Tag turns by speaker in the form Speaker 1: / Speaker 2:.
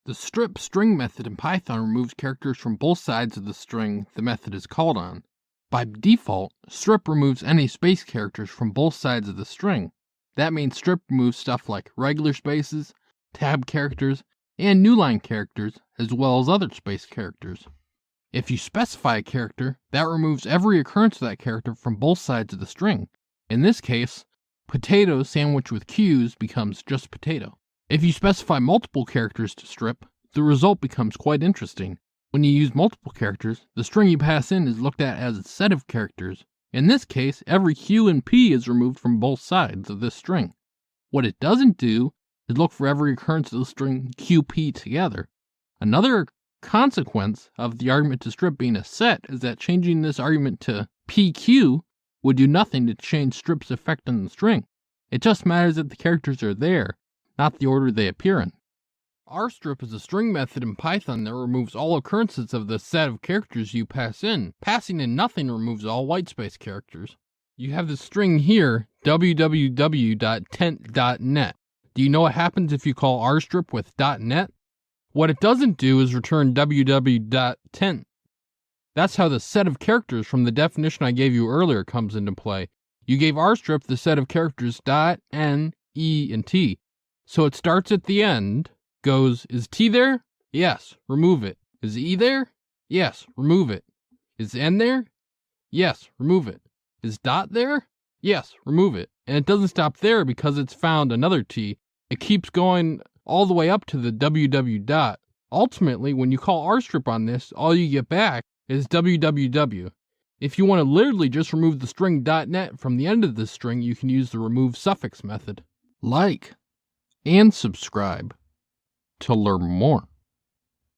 Speaker 1: The strip string method in Python removes characters from both sides of the string the method is called on. By default, strip removes any space characters from both sides of the string. That means strip removes stuff like regular spaces, tab characters, and newline characters, as well as other space characters. If you specify a character, that removes every occurrence of that character from both sides of the string. In this case, potato sandwiched with Q's becomes just potato. If you specify multiple characters to strip, the result becomes quite interesting. When you use multiple characters, the string you pass in is looked at as a set of characters. In this case, every Q and P is removed from both sides of this string. What it doesn't do is look for every occurrence of the string QP together. Another consequence of the argument to strip being a set is that changing this argument to PQ would do nothing to change strip's effect on the string. It just matters that the characters are there, not the order they appear in. rstrip is a string method in Python that removes all occurrences of the set of characters you pass in. Passing in nothing removes all whitespace characters. You have the string here, www.tent.net. Do you know what happens if you call rstrip with .net? What it doesn't do is return www.tent. That's how the set of characters from the definition I gave you earlier comes into play. You gave rstrip the set of characters .n, e, and t. So it starts at the end, goes, is T there? Yes, remove it. Is E there? Yes, remove it. Is N there? Yes, remove it. Is dot there? Yes, remove it. And it doesn't stop there because it's found another T. It keeps going all the way up to the www dot. Ultimately, when you call rstrip on this, all you get back is www. If you want to literally just remove the string .net from the end of this string, you can use the remove suffix method. Like and subscribe to learn more.